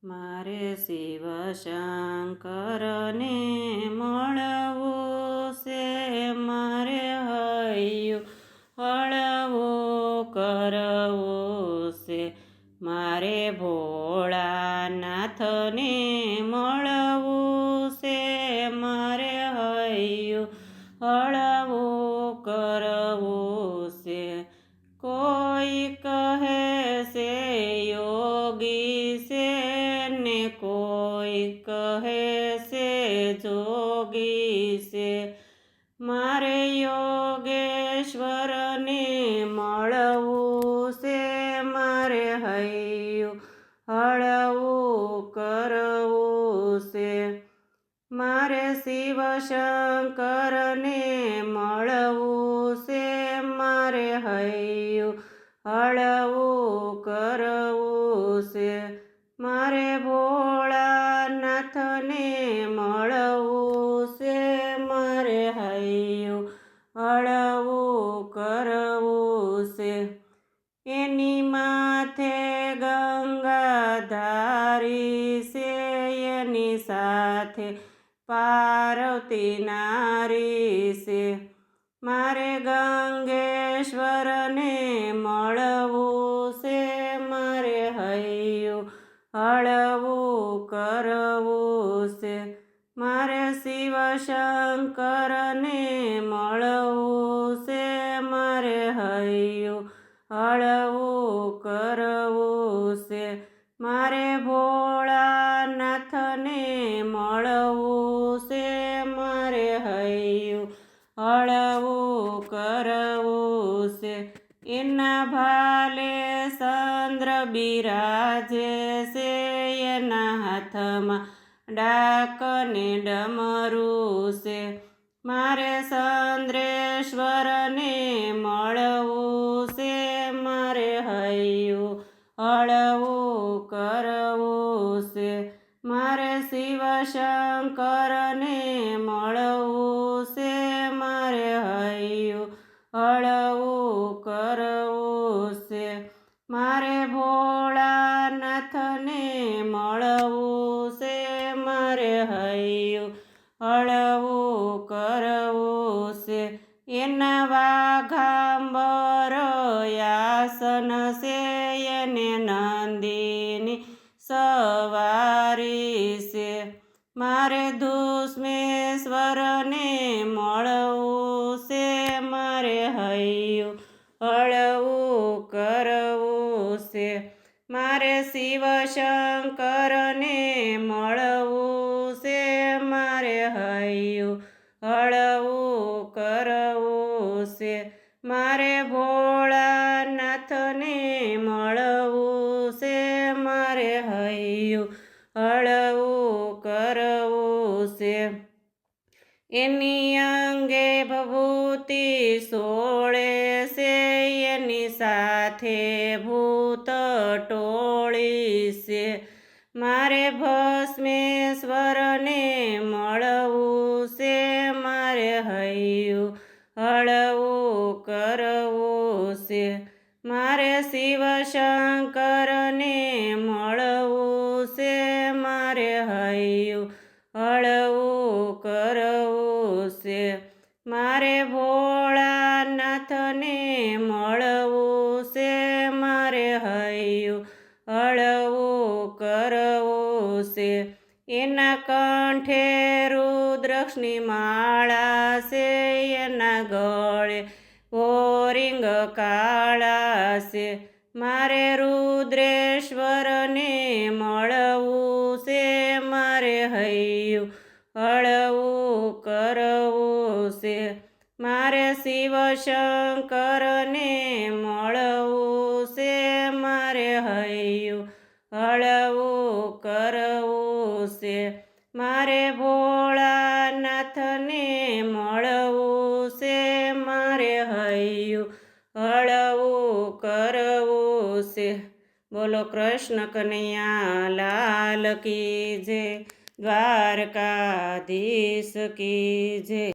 મારે શિવ શંકરને મળવું છે, મારે હૈયું હળવું કરવું છે, મારે ભોળાનાથને મળવું છે, મારે હૈયું હળવું કરવું છે. કોઈ કહે છે યોગી છે ને કોઈ કહે છે જોગી છે, મારે યોગેશ્વરને મળવું છે, મારે હૈયું હળવું કરવું છે, મારે શિવ શંકરને મળવું છે, મારે હૈયું હળવું કરવું છે, મારે ભોળાનાથને મળવું છે, મારે હૈયું હળવું કરવું છે. એની માથે ગંગાધારી છે, એની સાથે પાર્વતી નારી છે, મારે ગંગેશ્વરને મળવું છે, મારે હૈયું હળવું કરવું છે, મારે શિવ શંકરને મળવું છે, મારે હૈયું હળવું કરવું છે, મારે ભોળાનાથને મળવું છે, મારે હૈયું હળવું કરવું છે. એના ભાલે ચંદ્ર બિરાજે છે, એના હાથમાં ડાકને ડમરું છે, મારે ચંદ્રેશ્વરને મળવું છે, મારે હૈયું હળવું કરવું છે, મારે શિવ શંકરને મળવું છે, મારે હૈયું હળવું કરવું છે, મારે ભોળાનાથને મળવું છે, મારે હૈયું હળવું કરવું છે. એના વાઘાંબર આસન છે, એને નંદીની સવારી છે, મારે દુષ્મેશ્વરને મળવું છે, મારે હૈયું હળવું કરવું છે, મારે શિવ શંકરને મળવું છે, મારે હૈયું હળવું કરવું છે, મારે ભોળાનાથને મળવું છે, મારે હૈયું હળવું કરવું છે. એની અંગે ભભૂતિ સોળે છે, એની સાથે ભૂત ટોળી છે, મારે ભસ્મેશ્વરને મળવું છે, મારે હૈયું હળવું કરવું છે, મારે શિવ શંકરને મળવું છે, મારે હૈયું હળવું કરવું છે, મારે ભોળાનાથને મળવું છે, મારે હૈયું હળવું કરવું છે. એના કંઠે રુદ્રાક્ષની માળા છે, એના ગળે ઓરિંગ કાળા છે, મારે રુદ્રેશ્વરને મળવું છે, મારે હૈયું હળવું કરવું છે, મારે શિવ શંકરને મળવું છે, મારે હૈયું હળવું કરવું છે, મારે ભોળાનાથને મળવું છે, મારે હૈયું હળવું કરવું છે. બોલો કૃષ્ણ કનૈયા લાલ કી જય, દ્વારકાધીશ કી જય.